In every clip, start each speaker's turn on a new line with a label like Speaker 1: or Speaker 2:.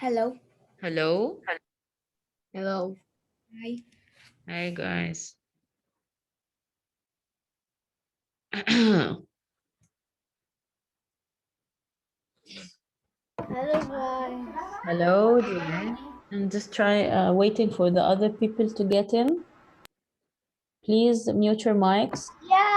Speaker 1: Hello.
Speaker 2: Hello.
Speaker 3: Hello.
Speaker 1: Hi.
Speaker 2: Hi, guys.
Speaker 1: Hello, guys.
Speaker 2: Hello, dear. And just try waiting for the other people to get in. Please mute your mics.
Speaker 1: Yeah.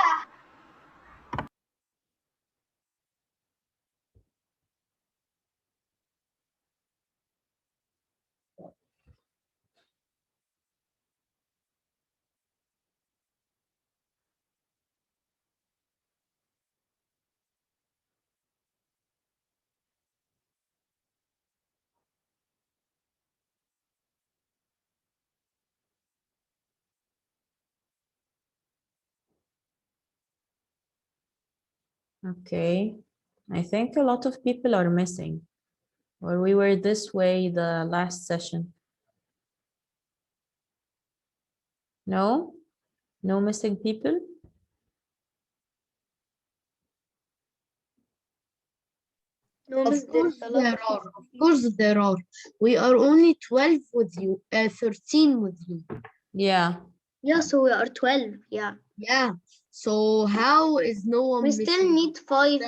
Speaker 2: Okay. I think a lot of people are missing. Or we were this way the last session. No? No missing people?
Speaker 1: No,
Speaker 3: Of
Speaker 1: Miss,
Speaker 3: course
Speaker 1: there's a lot
Speaker 3: there
Speaker 1: of
Speaker 3: are. Of course there are. We are only 12 with you, 13 with you.
Speaker 2: Yeah.
Speaker 1: Yeah, so we are 12. Yeah.
Speaker 3: Yeah. So how is no one
Speaker 1: We
Speaker 3: missing?
Speaker 1: still need five,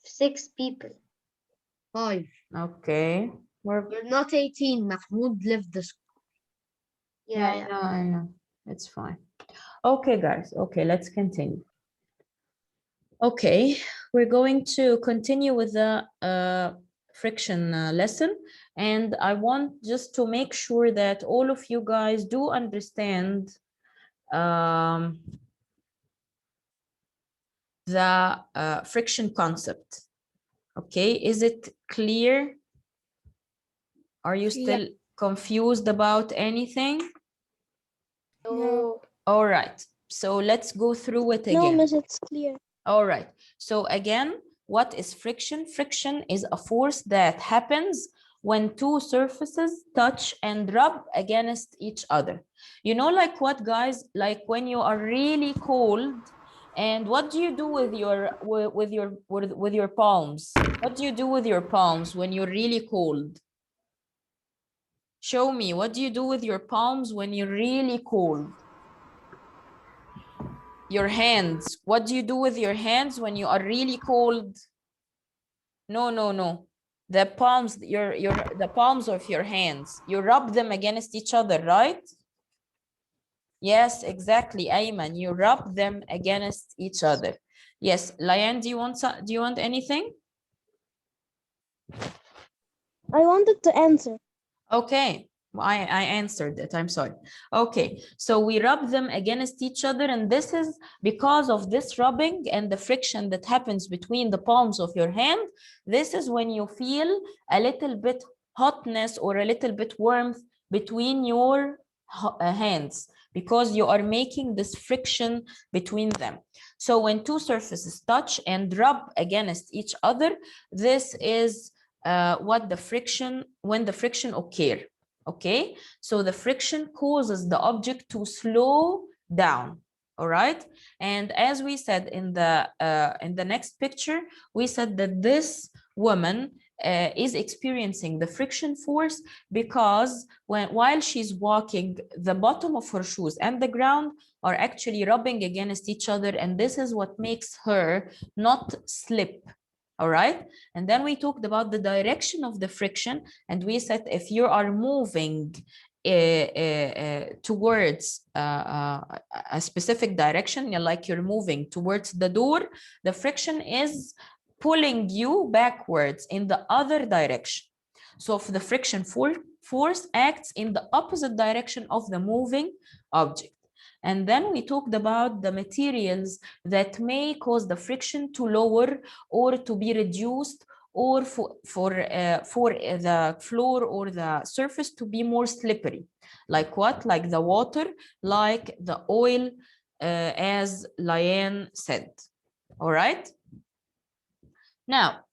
Speaker 1: 6 people.
Speaker 3: 5.
Speaker 2: Okay.
Speaker 3: You're not 18. Mahmoud left the school.
Speaker 1: Yeah,
Speaker 2: I know, I know. It's fine. Okay, guys. Okay, let's continue. Okay, we're going to continue with the friction lesson. And I want just to make sure that all of you guys do understand the friction concept. Okay, is it clear? Are you still confused about anything?
Speaker 1: No.
Speaker 2: All right, so let's go through it again.
Speaker 4: No, Miss, it's clear.
Speaker 2: All right, so again, what is friction? Friction is a force that happens when two surfaces touch and rub against each other. You know, like what, guys? Like when you are really cold, and what do you do with your palms? What do you do with your palms when you're really cold? Show me, what do you do with your palms when you're really cold? Your hands, what do you do with your hands when you are really cold? No, no, no. The palms, the palms of your hands, you rub them against each other, right? Yes, exactly, Ayman. You rub them against each other. Yes, Layan, do you want anything?
Speaker 4: I wanted to answer.
Speaker 2: Okay, I answered it. I'm sorry. Okay, so we rub them against each other, and this is because of this rubbing and the friction that happens between the palms of your hand. This is when you feel a little bit hotness or a little bit warmth between your hands, because you are making this friction between them. So when two surfaces touch and rub against each other, this is when the friction occur. Okay, so the friction causes the object to slow down. All right, and as we said in the next picture, we said that this woman is experiencing the friction force because while she's walking, the bottom of her shoes and the ground are actually rubbing against each other, and this is what makes her not slip. All right, and then we talked about the direction of the friction, and we said if you are moving towards a specific direction, like you're moving towards the door, the friction is pulling you backwards in the other direction. So if the friction force acts in the opposite direction of the moving object. And then we talked about the materials that may cause the friction to lower or to be reduced, or for the floor or the surface to be more slippery. Like what? Like the water, like the oil, as Layan said. All right. Now,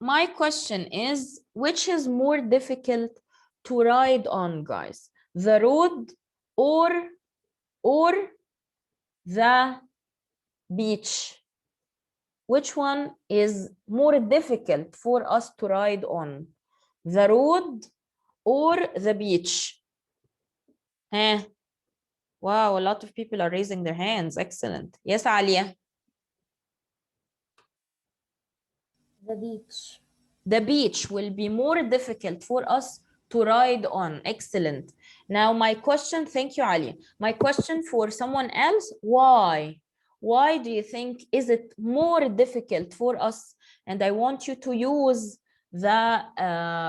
Speaker 2: my question is, which is more difficult to ride on, guys? The road or the beach? Which one is more difficult for us to ride on? the road or the beach? Wow, a lot of people are raising their hands. Excellent. Yes, Alia.
Speaker 1: The beach.
Speaker 2: The beach will be more difficult for us to ride on. Excellent. Now, my question, thank you, Ali. My question for someone else, why? Why do you think is it more difficult for us? And I want you to use the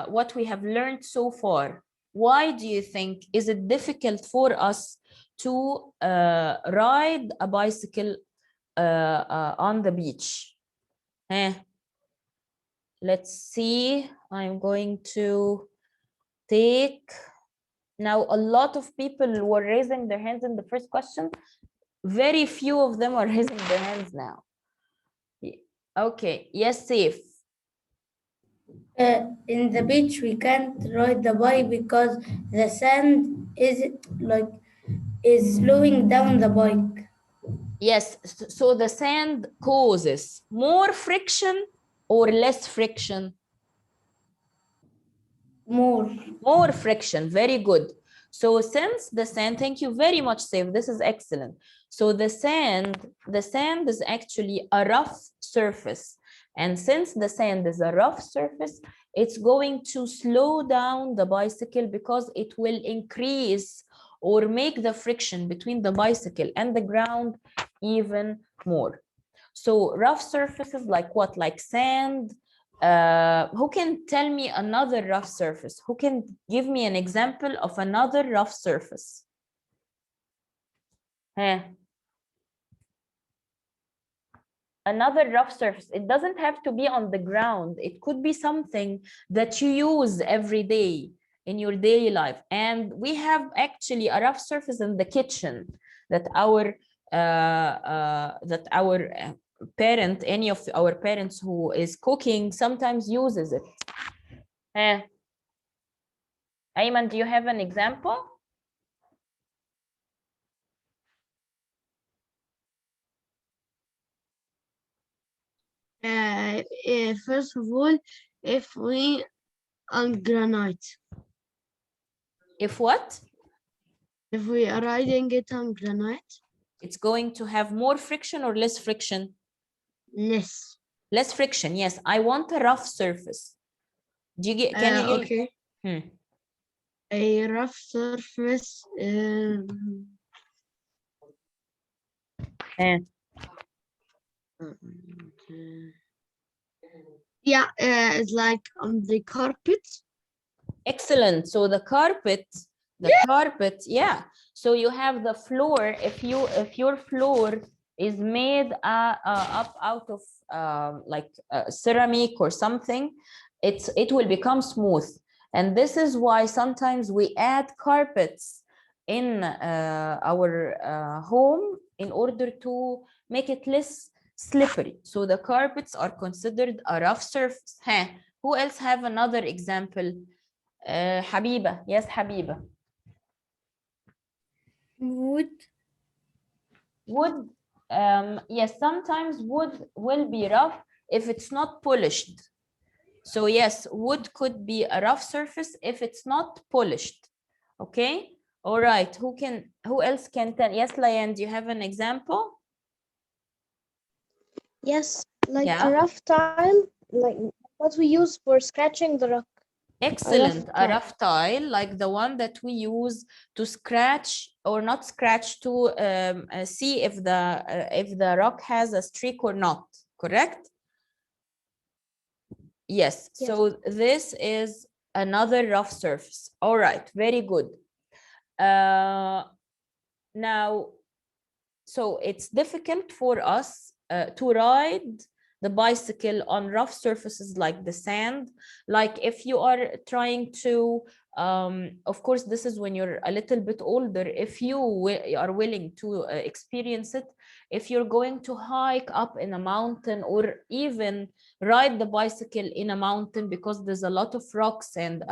Speaker 2: what we have learned so far. Why do you think is it difficult for us to ride a bicycle on the beach? Let's see. I'm going to take now. A lot of people were raising their hands in the first question. Very few of them are raising their hands now. Okay, yes, safe.
Speaker 5: In the beach, we can't ride the bike because the sand is slowing down the bike.
Speaker 2: Yes, so the sand causes more friction or less friction? More friction. Very good. So since the sand, thank you very much, Saif. This is excellent. So the sand is actually a rough surface. And since the sand is a rough surface, it's going to slow down the bicycle because it will increase or make the friction between the bicycle and the ground even more. So rough surfaces like what? Like sand. Who can tell me another rough surface? Who can give me an example of another rough surface? Another rough surface. It doesn't have to be on the ground. It could be something that you use every day in your daily life. And we have actually a rough surface in the kitchen that our parent, any of our parents who is cooking sometimes uses it. Ayman, do you have an example?
Speaker 3: First of all, if we on granite,
Speaker 2: If what?
Speaker 3: if we are riding it on granite,
Speaker 2: It's going to have more friction or less friction?
Speaker 3: less.
Speaker 2: Less friction, yes. I want a rough surface. Do you get, can you give?
Speaker 3: Okay. A rough surface. Yeah, it's like on the carpet.
Speaker 2: Excellent. So the carpet, yeah. So you have the floor. If your floor is made up out of like ceramic or something, it will become smooth. And this is why sometimes we add carpets in our home in order to make it less slippery. So the carpets are considered a rough surface. Who else have another example? Habiba. Yes, Habiba.
Speaker 5: Wood.
Speaker 2: Wood. Yes, sometimes wood will be rough if it's not polished. So yes, wood could be a rough surface if it's not polished. Okay. All right. Who else can tell? Yes, Layan, do you have an example?
Speaker 4: Yes, like
Speaker 2: Yeah.
Speaker 4: a rough tile, like what we use for scratching the rock.
Speaker 2: Excellent. A rough tile, like the one that we use to scratch or not scratch to see if the rock has a streak or not. Correct? Yes. So this is another rough surface. All right. Very good. Now, so it's difficult for us to ride the bicycle on rough surfaces like the sand. Like if you are trying to, of course, this is when you're a little bit older, if you are willing to experience it, if you're going to hike up in a mountain or even ride the bicycle in a mountain because there's a lot of rocks and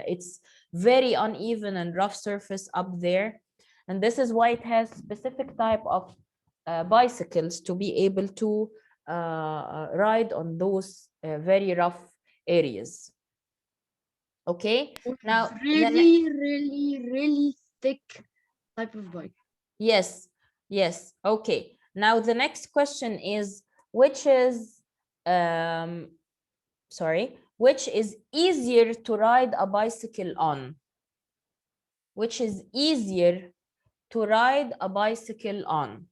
Speaker 2: it's very uneven and rough surface up there. And this is why it has specific type of bicycles to be able to ride on those very rough areas. Okay, now
Speaker 3: really thick type of bike.
Speaker 2: yes, yes, okay. Now the next question is which is which is easier to ride a bicycle on? Which is easier to ride a bicycle on?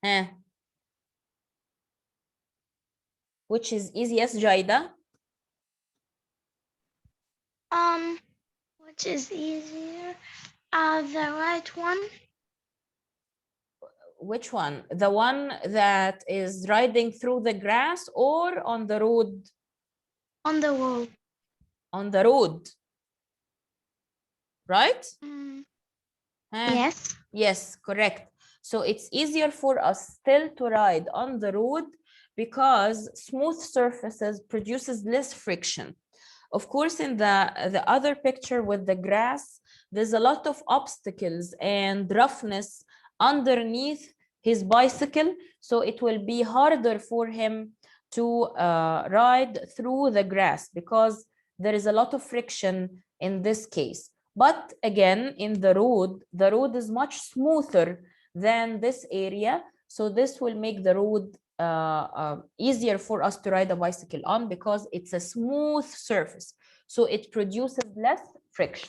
Speaker 2: Eh. Which is easy? Yes, Jaida.
Speaker 6: Which is easier? The right one.
Speaker 2: Which one? The one that is riding through the grass or on the road?
Speaker 6: On the wall.
Speaker 2: On the road. Right?
Speaker 6: Yes.
Speaker 2: Yes, correct. So it's easier for us still to ride on the road because smooth surfaces produces less friction. Of course, in the other picture with the grass, there's a lot of obstacles and roughness underneath his bicycle, so it will be harder for him to ride through the grass because there is a lot of friction in this case. But again, in the road is much smoother than this area, so this will make the road easier for us to ride a bicycle on because it's a smooth surface, so it produces less friction.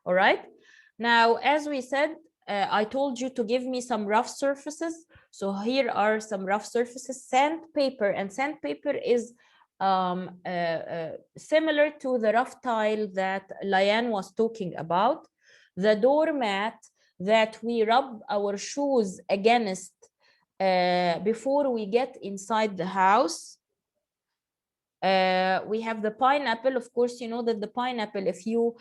Speaker 2: All right, now as we said, I told you to give me some rough surfaces, so here are some rough surfaces. Sandpaper, and sandpaper is similar to the rough tile that Layan was talking about. The doormat that we rub our shoes against before we get inside the house. We have the pineapple. Of course, you know that the pineapple, if you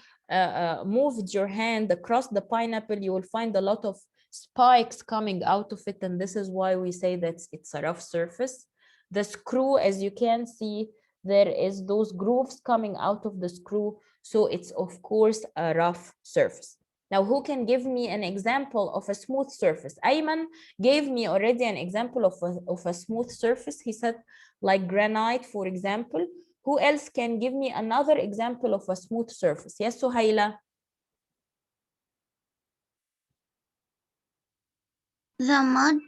Speaker 2: moved your hand across the pineapple, you will find a lot of spikes coming out of it, and this is why we say that it's a rough surface. The screw, as you can see, there is those grooves coming out of the screw, so it's of course a rough surface. Now, who can give me an example of a smooth surface? Ayman gave me already an example of a smooth surface. He said like granite, for example. Who else can give me another example of a smooth surface? Yes, Suhaila?
Speaker 6: The mud.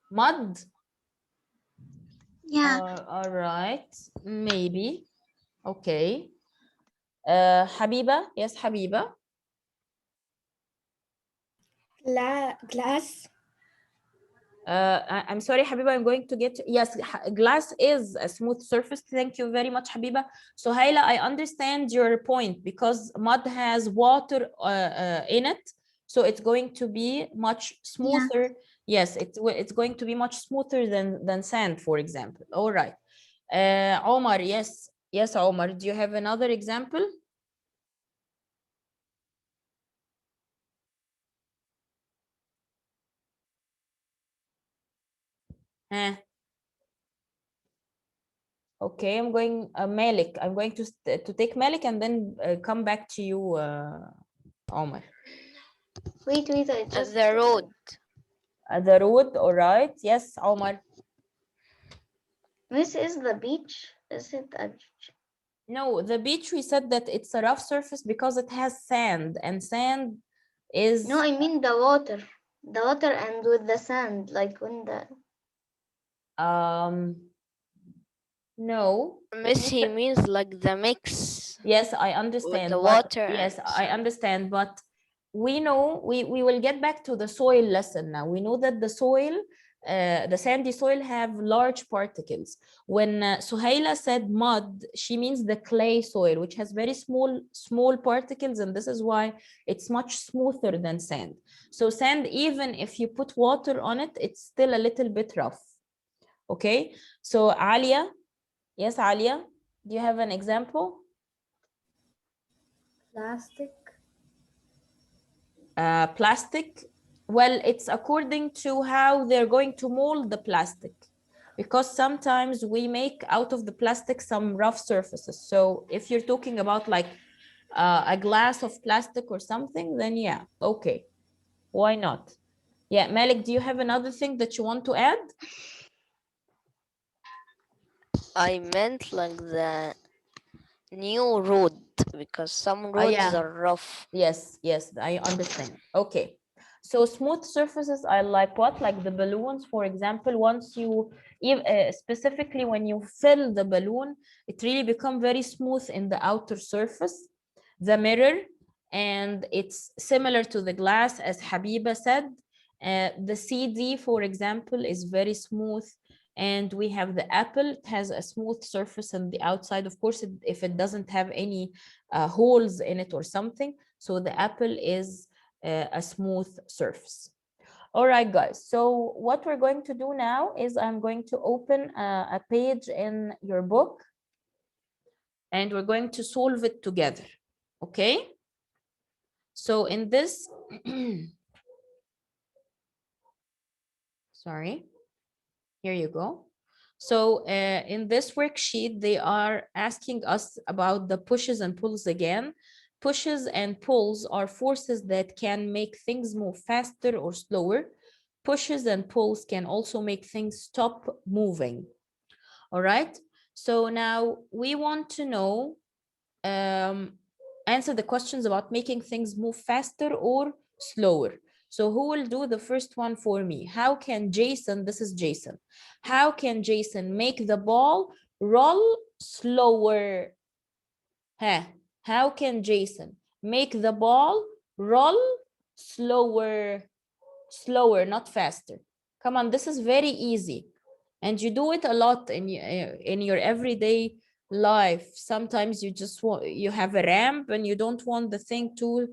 Speaker 2: Mud?
Speaker 6: Yeah.
Speaker 2: All right, maybe. Okay. Habiba? Yes, Habiba?
Speaker 5: Glass.
Speaker 2: I'm sorry, Habiba, I'm going to get, yes, glass is a smooth surface. Thank you very much, Habiba. So Haila, I understand your point because mud has water in it. So it's going to be much smoother. Yeah. Yes, it's going to be much smoother than sand, for example. All right. Omar, yes. Yes, Omar, do you have another example? Okay, I'm going Malik. I'm going to take Malik and then come back to you, Omar.
Speaker 4: Wait, I just
Speaker 1: The road.
Speaker 2: The road, all right. Yes, Omar.
Speaker 4: This is the beach. Is it a beach?
Speaker 2: No, the beach, we said that it's a rough surface because it has sand, and sand is...
Speaker 4: No, I mean the water. The water and with the sand, like when the
Speaker 2: No.
Speaker 1: Messy means like the mix
Speaker 2: Yes, I
Speaker 1: with
Speaker 2: understand.
Speaker 1: the
Speaker 2: But
Speaker 1: water.
Speaker 2: yes,
Speaker 1: and
Speaker 2: I
Speaker 1: sand.
Speaker 2: understand. But we know, we will get back to the soil lesson now. We know that the soil, the sandy soil have large particles. When Suhaila said mud, she means the clay soil, which has very small particles, and this is why it's much smoother than sand. So sand, even if you put water on it, it's still a little bit rough. Okay, so Alia, yes, Alia, do you have an example?
Speaker 5: Plastic.
Speaker 2: Plastic, well, it's according to how they're going to mold the plastic, because sometimes we make out of the plastic some rough surfaces. So if you're talking about like a glass of plastic or something, then yeah, okay, why not? Yeah, Malik, do you have another thing that you want to add?
Speaker 1: I meant like the new road because some roads
Speaker 2: yeah.
Speaker 1: are rough.
Speaker 2: Yes, yes, I understand. Okay. So smooth surfaces are like what? Like the balloons, for example, once you, specifically when you fill the balloon, it really become very smooth in the outer surface, the mirror, and it's similar to the glass, as Habiba said. The CD, for example, is very smooth. And we have the apple, it has a smooth surface on the outside. Of course, if it doesn't have any holes in it or something. So the apple is a smooth surface. All right, guys. So what we're going to do now is I'm going to open a page in your book and we're going to solve it together. Okay? So in this, sorry, here you go. So in this worksheet, they are asking us about the pushes and pulls again. Pushes and pulls are forces that can make things move faster or slower. Pushes and pulls can also make things stop moving. All right. So now we want to know, answer the questions about making things move faster or slower. So who will do the first one for me? How can Jason, this is Jason, how can Jason make the ball roll slower? Huh? How can Jason make the ball roll slower? Slower, not faster. Come on, this is very easy. And you do it a lot in your everyday life. Sometimes you just want, you have a ramp and you don't want the thing to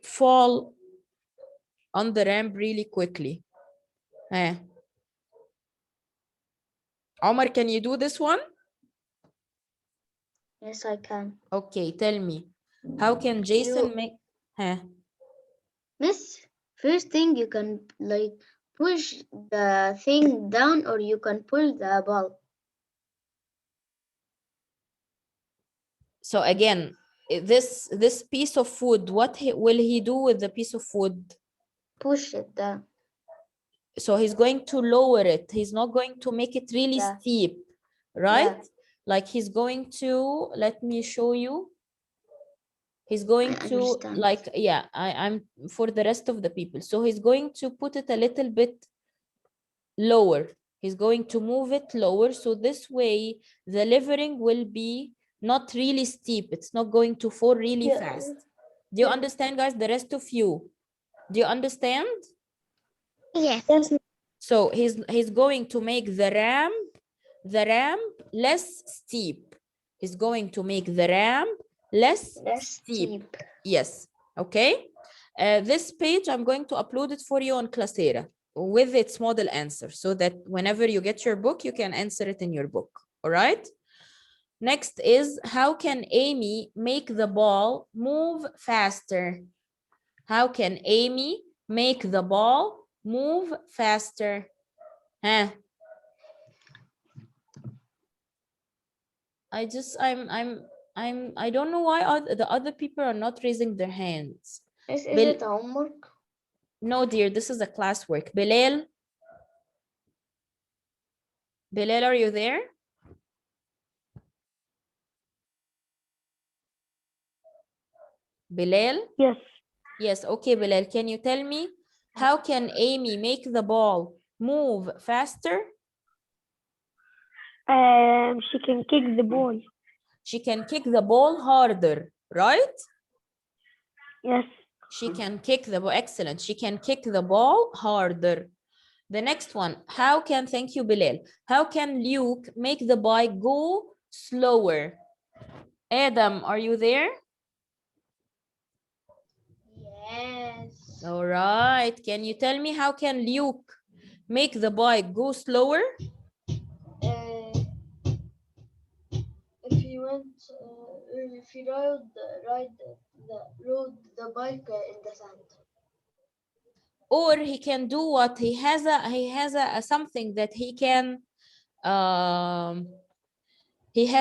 Speaker 2: fall on the ramp really quickly. Eh. Omar, can you do this one?
Speaker 4: Yes, I can.
Speaker 2: Okay, tell me. How can Jason make...
Speaker 4: Miss, first thing you can like push the thing down or you can pull the ball.
Speaker 2: So again, this piece of food, what will he do with the piece of food?
Speaker 4: Push it down.
Speaker 2: So he's going to lower it. He's not going to make it really
Speaker 4: Yeah.
Speaker 2: steep, right?
Speaker 4: Yeah.
Speaker 2: Like he's going to, let me show you. He's going
Speaker 4: I
Speaker 2: to
Speaker 4: understand.
Speaker 2: like, yeah, I'm for the rest of the people. So he's going to put it a little bit lower. He's going to move it lower. So this way the levering will be not really steep. It's not going to fall really fast. Do you understand, guys? The rest of you, do you understand?
Speaker 6: Yes.
Speaker 2: So he's going to make the ramp less steep. He's going to make the ramp less steep. Yes. Okay. This page, I'm going to upload it for you on Classera with its model answer so that whenever you get your book, you can answer it in your book. All right. Next is, how can Amy make the ball move faster? How can Amy make the ball move faster? Huh? I don't know why the other people are not raising their hands.
Speaker 4: Is it homework?
Speaker 2: No, dear, this is a classwork. Bilal, are you there? Bilal?
Speaker 7: Yes.
Speaker 2: Yes, okay, Bilal. Can you tell me, how can Amy make the ball move faster?
Speaker 7: She can kick the ball.
Speaker 2: She can kick the ball harder, right?
Speaker 7: Yes.
Speaker 2: She can kick the ball. Excellent. She can kick the ball harder. The next one, how can, thank you, Bilal. How can Luke make the bike go slower? Adam, are you there?
Speaker 6: Yes.
Speaker 2: All right. Can you tell me, how can Luke make the bike go slower?
Speaker 6: If you went, if you ride the bike in the sand.
Speaker 2: Or he can do what? He has a something that he can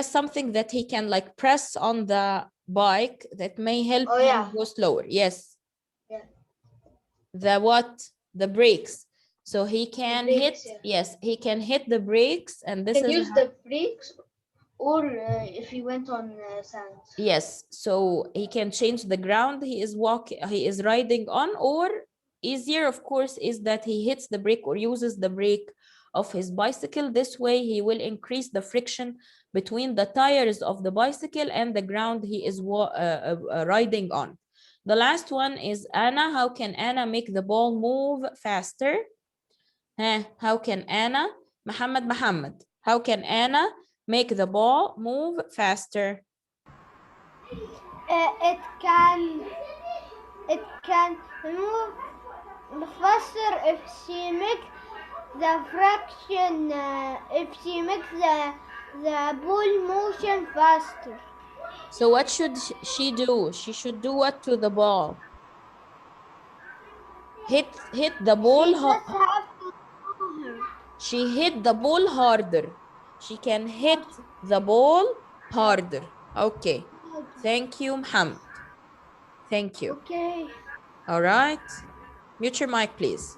Speaker 2: something that he can like press on the bike that may help him go slower. Yes.
Speaker 6: Yeah.
Speaker 2: The what? The brakes. So he can
Speaker 6: brakes,
Speaker 2: hit, yes, he can hit the brakes, and this
Speaker 6: Can
Speaker 2: is
Speaker 6: use
Speaker 2: how,
Speaker 6: the brakes
Speaker 4: or if he went on sand.
Speaker 2: Yes, so he can change the ground he is riding on, or easier, of course, is that he hits the brake or uses the brake of his bicycle. This way, he will increase the friction between the tires of the bicycle and the ground he is riding on. The last one is Anna. How can Anna make the ball move faster? How can Anna? Muhammad. How can Anna make the ball move faster?
Speaker 6: It can move faster if she makes the fraction if she makes the ball motion faster.
Speaker 2: So what should she do? She should do what to the ball? Hit the ball.
Speaker 6: She just have to do her.
Speaker 2: She hit the ball harder. She can hit the ball harder. Okay. Thank you, Muhammad. Thank you.
Speaker 6: Okay.
Speaker 2: All right. Mute your mic, please.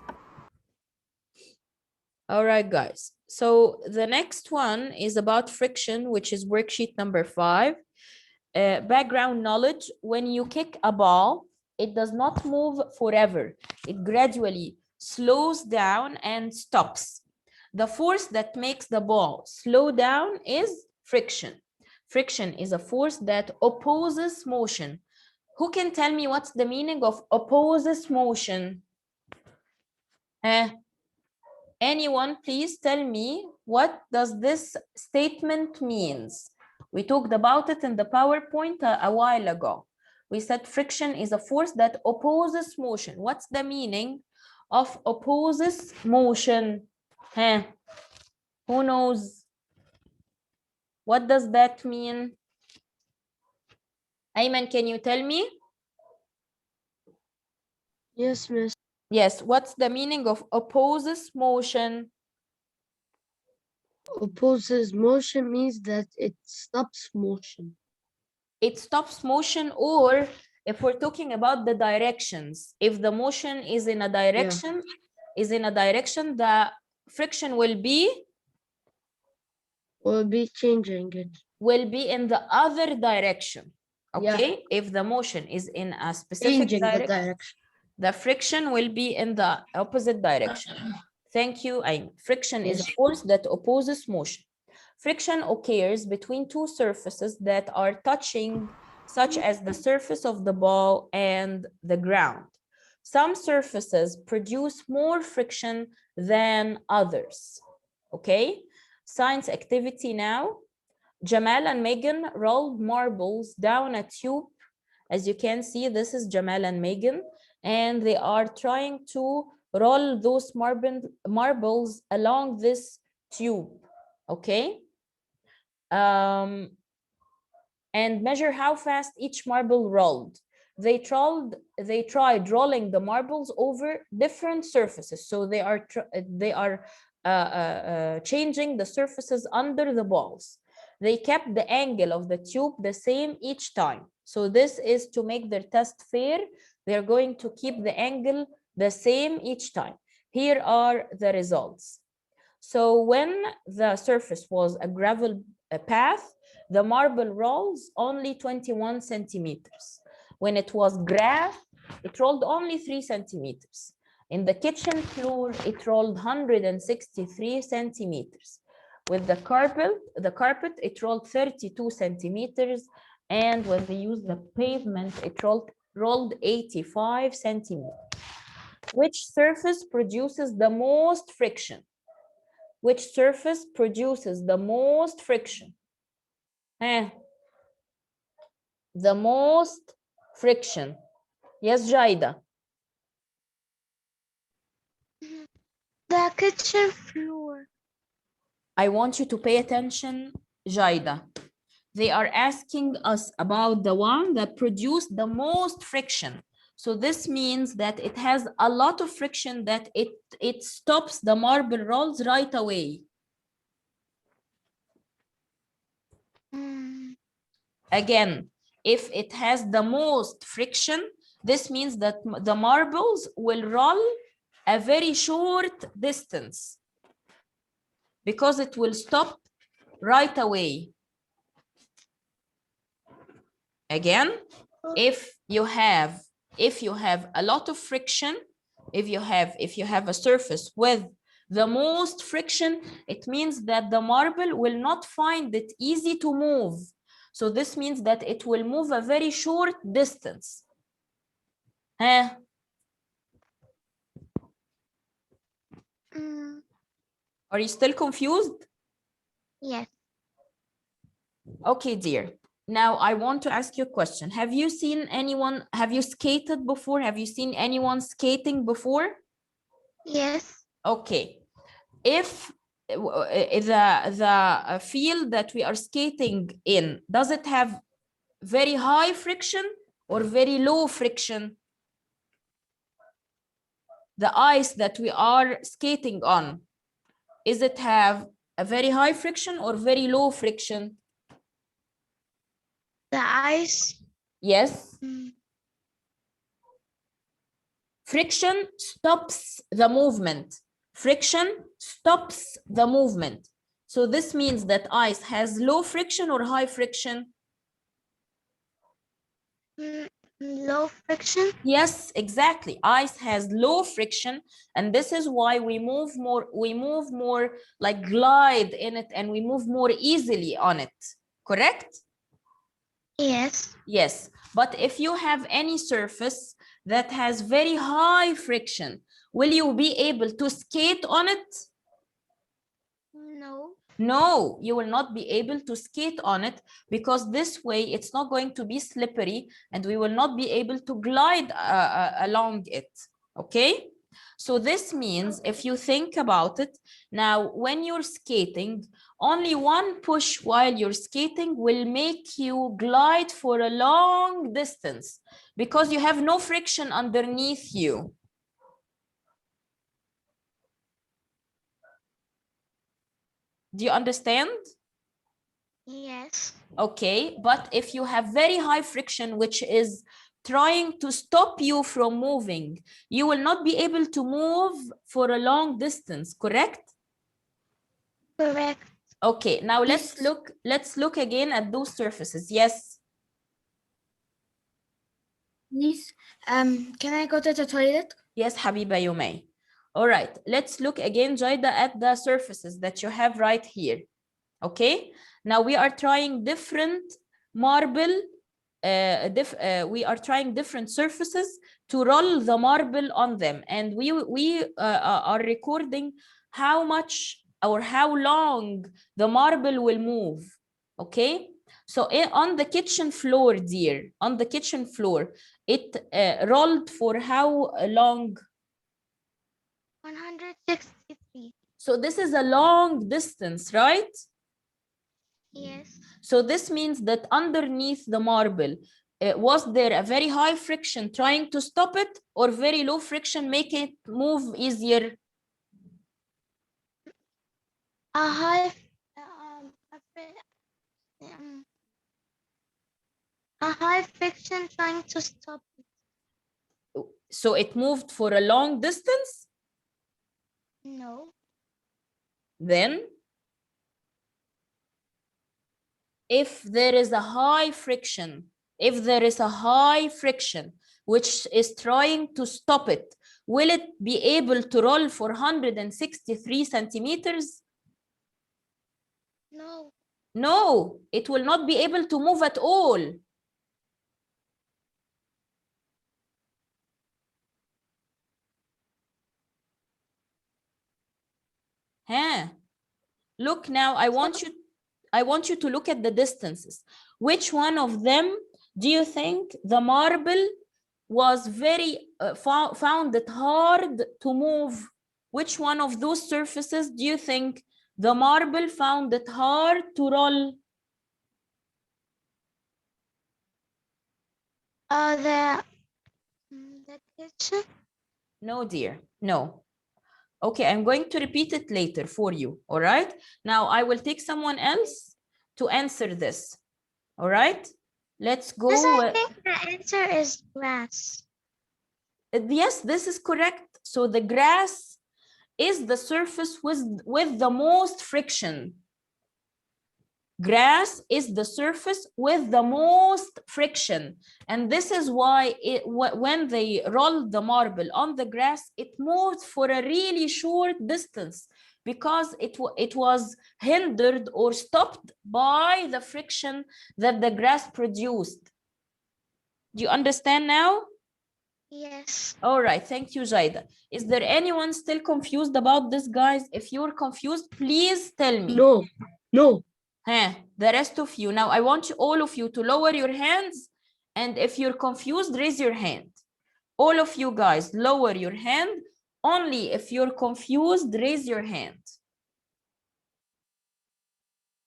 Speaker 2: All right, guys. So the next one is about friction, which is worksheet number 5. Background knowledge. When you kick a ball, it does not move forever. It gradually slows down and stops. The force that makes the ball slow down is friction. Friction is a force that opposes motion. Who can tell me what's the meaning of opposes motion? Anyone, please tell me, what does this statement means? We talked about it in the PowerPoint a while ago. We said friction is a force that opposes motion. What's the meaning of opposes motion? Who knows? What does that mean? Ayman, can you tell me?
Speaker 3: Yes, miss.
Speaker 2: Yes, what's the meaning of opposes motion?
Speaker 3: Opposes motion means that it stops motion.
Speaker 2: It stops motion, or if we're talking about the directions, if the motion is in a direction, the friction will be
Speaker 3: changing it.
Speaker 2: Will be in the other direction. Okay,
Speaker 3: Yeah.
Speaker 2: if the motion is in a specific
Speaker 3: Changing the
Speaker 2: direction,
Speaker 3: direction.
Speaker 2: the friction will be in the opposite direction. Thank you, Aim. Friction is a force that opposes motion. Friction occurs between two surfaces that are touching, such as the surface of the ball and the ground. Some surfaces produce more friction than others. Okay, science activity now. Jamal and Megan rolled marbles down a tube. As you can see, this is Jamal and Megan, and they are trying to roll those marbles along this tube, okay? And measure how fast each marble rolled. They tried rolling the marbles over different surfaces. So they are changing the surfaces under the balls. They kept the angle of the tube the same each time. So this is to make their test fair. They're going to keep the angle the same each time. Here are the results. So when the surface was a gravel path, the marble rolls only 21 centimeters. When it was grass, it rolled only 3 centimeters. In the kitchen floor, it rolled 163 centimeters. With the carpet, it rolled 32 centimeters. And when they used the pavement, it rolled 85 centimeters. Which surface produces the most friction? Which surface produces the most friction? The most friction. Yes, Jaida.
Speaker 6: The kitchen floor.
Speaker 2: I want you to pay attention, Jaida. They are asking us about the one that produced the most friction. So this means that it has a lot of friction, that it stops the marble rolls right away. Again, if it has the most friction, this means that the marbles will roll a very short distance because it will stop right away. Again, if you have a lot of friction, if you have a surface with the most friction, it means that the marble will not find it easy to move. So this means that it will move a very short distance. Huh? Are you still confused?
Speaker 6: Yes.
Speaker 2: Okay, dear. Now I want to ask you a question. Have you seen anyone, have you skated before? Have you seen anyone skating before?
Speaker 6: Yes.
Speaker 2: Okay. If the field that we are skating in, does it have very high friction or very low friction? The ice that we are skating on, is it have a very high friction or very low friction?
Speaker 6: The ice.
Speaker 2: Yes. Friction stops the movement. Friction stops the movement. So this means that ice has low friction or high friction?
Speaker 6: Low friction.
Speaker 2: Yes, exactly. Ice has low friction, and this is why we move more like glide in it, and we move more easily on it. Correct?
Speaker 6: Yes.
Speaker 2: Yes, but if you have any surface that has very high friction, will you be able to skate on it?
Speaker 6: No.
Speaker 2: No, you will not be able to skate on it, because this way it's not going to be slippery and we will not be able to glide along it. Okay? So this means, if you think about it, now when you're skating, only one push while you're skating will make you glide for a long distance because you have no friction underneath you. Do you understand?
Speaker 6: Yes.
Speaker 2: Okay, but if you have very high friction, which is trying to stop you from moving, you will not be able to move for a long distance, correct?
Speaker 6: Correct.
Speaker 2: Okay, now let's look again at those surfaces. Yes.
Speaker 8: Please, can I go to the toilet?
Speaker 2: Yes, Habiba, you may. All right, let's look again, Jaida, at the surfaces that you have right here. Okay, now we are trying different marble, we are trying different surfaces to roll the marble on them, and we are recording how much or how long the marble will move. Okay, so on the kitchen floor, dear, on the kitchen floor, it rolled for how long?
Speaker 6: 163.
Speaker 2: So this is a long distance, right?
Speaker 6: Yes.
Speaker 2: So this means that underneath the marble, was there a very high friction trying to stop it, or very low friction make it move easier?
Speaker 6: A high. A high friction trying to stop it.
Speaker 2: So it moved for a long distance?
Speaker 6: No.
Speaker 2: Then, if there is a high friction, which is trying to stop it, will it be able to roll for 163 centimeters?
Speaker 6: No.
Speaker 2: No, it will not be able to move at all. Huh? Look now, I want you to look at the distances. Which one of them do you think the marble was very found it hard to move? Which one of those surfaces do you think the marble found it hard to roll?
Speaker 6: The kitchen.
Speaker 2: No, dear, no. Okay, I'm going to repeat it later for you, all right? Now I will take someone else to answer this, all right? Let's go.
Speaker 6: I think the answer is grass.
Speaker 2: Yes, this is correct. So the grass is the surface with the most friction. Grass is the surface with the most friction. And this is why when they roll the marble on the grass, it moves for a really short distance because it was hindered or stopped by the friction that the grass produced. Do you understand now?
Speaker 6: Yes.
Speaker 2: All right, thank you, Jaida. Is there anyone still confused about this, guys? If you're confused, please tell me.
Speaker 3: No, no.
Speaker 2: The rest of you. Now, I want all of you to lower your hands. And if you're confused, raise your hand. All of you guys, lower your hand. Only if you're confused, raise your hand.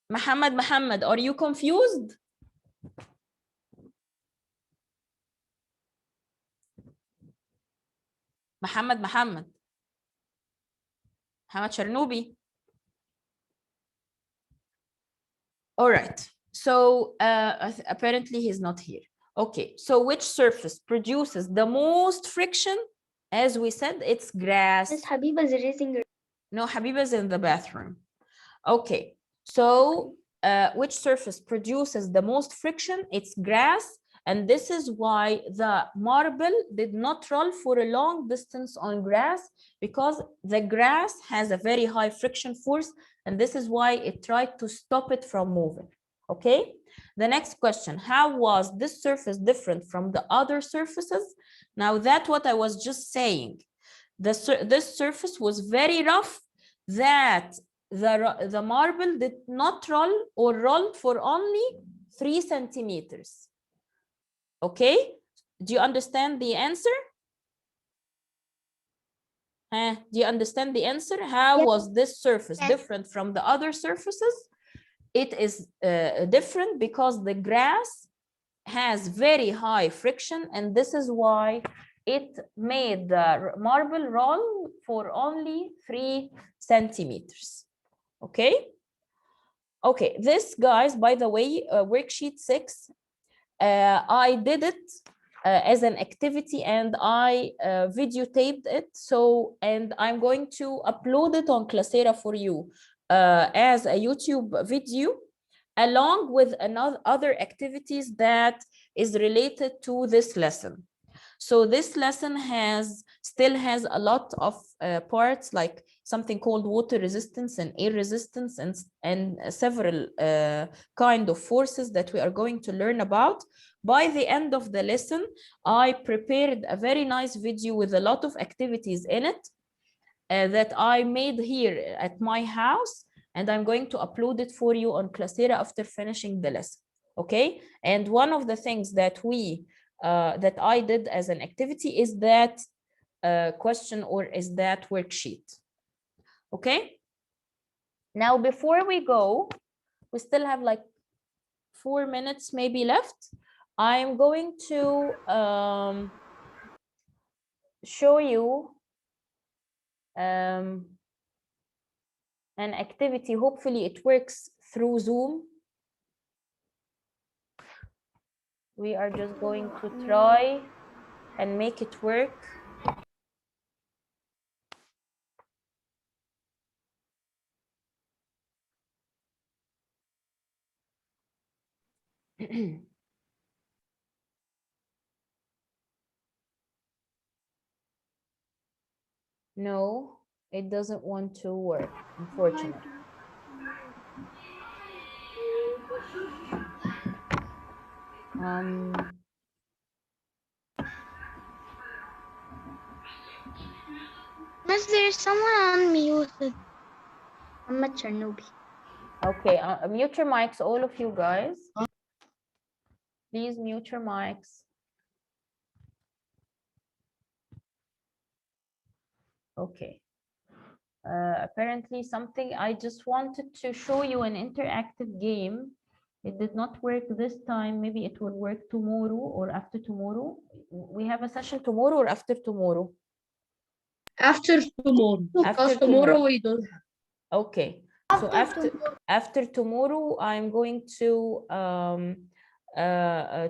Speaker 2: Muhammad, are you confused? Muhammad Sharnubi. All right, so apparently he's not here. Okay, so which surface produces the most friction? As we said, it's grass.
Speaker 4: Miss Habiba is raising her.
Speaker 2: No, Habiba's in the bathroom. Okay, so which surface produces the most friction? It's grass. And this is why the marble did not roll for a long distance on grass, because the grass has a very high friction force. And this is why it tried to stop it from moving. Okay, the next question, how was this surface different from the other surfaces? Now that's what I was just saying. This surface was very rough, that the marble did not roll or rolled for only 3 centimeters. Okay, do you understand the answer? Do you understand the answer? How
Speaker 4: Yes.
Speaker 2: was this surface
Speaker 6: Yes.
Speaker 2: different from the other surfaces? It is different because the grass has very high friction, and this is why it made the marble roll for only 3 centimeters. Okay. Okay, this, guys, by the way, worksheet 6, I did it as an activity, and I videotaped it. So, and I'm going to upload it on Classera for you as a YouTube video, along with other activities that is related to this lesson. So this lesson still has a lot of parts, like something called water resistance and air resistance, and several kind of forces that we are going to learn about. By the end of the lesson, I prepared a very nice video with a lot of activities in it that I made here at my house, and I'm going to upload it for you on Classera after finishing the lesson. Okay, and one of the things that that I did as an activity is that question, or is that worksheet. Okay, now before we go, we still have like 4 minutes maybe left. I'm going to show you an activity. Hopefully it works through Zoom. We are just going to try and make it work. No, it doesn't want to work, unfortunately.
Speaker 6: Miss, there's someone unmuted.
Speaker 4: Muhammad Sharnubi.
Speaker 2: Okay, mute your mics, all of you guys. Please mute your mics. Okay. Apparently something, I just wanted to show you an interactive game. It did not work this time. Maybe it will work tomorrow or after tomorrow. We have a session tomorrow or after tomorrow?
Speaker 3: After tomorrow. Because tomorrow we don't have.
Speaker 2: Okay. So after tomorrow, I'm going to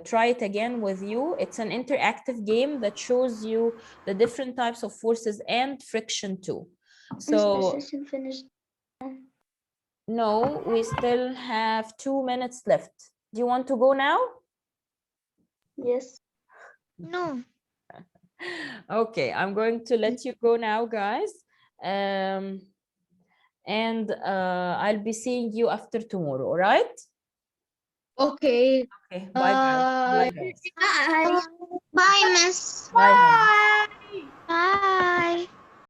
Speaker 2: try it again with you. It's an interactive game that shows you the different types of forces and friction too. So
Speaker 4: Is the session finished?
Speaker 2: No, we still have 2 minutes left. Do you want to go now?
Speaker 4: Yes.
Speaker 6: No.
Speaker 2: Okay, I'm going to let you go now, guys. And I'll be seeing you after tomorrow, all right?
Speaker 3: Okay.
Speaker 2: Okay, bye, guys. Bye, guys.
Speaker 3: Bye.
Speaker 6: Bye, Miss.
Speaker 2: Bye, honey.
Speaker 6: Bye.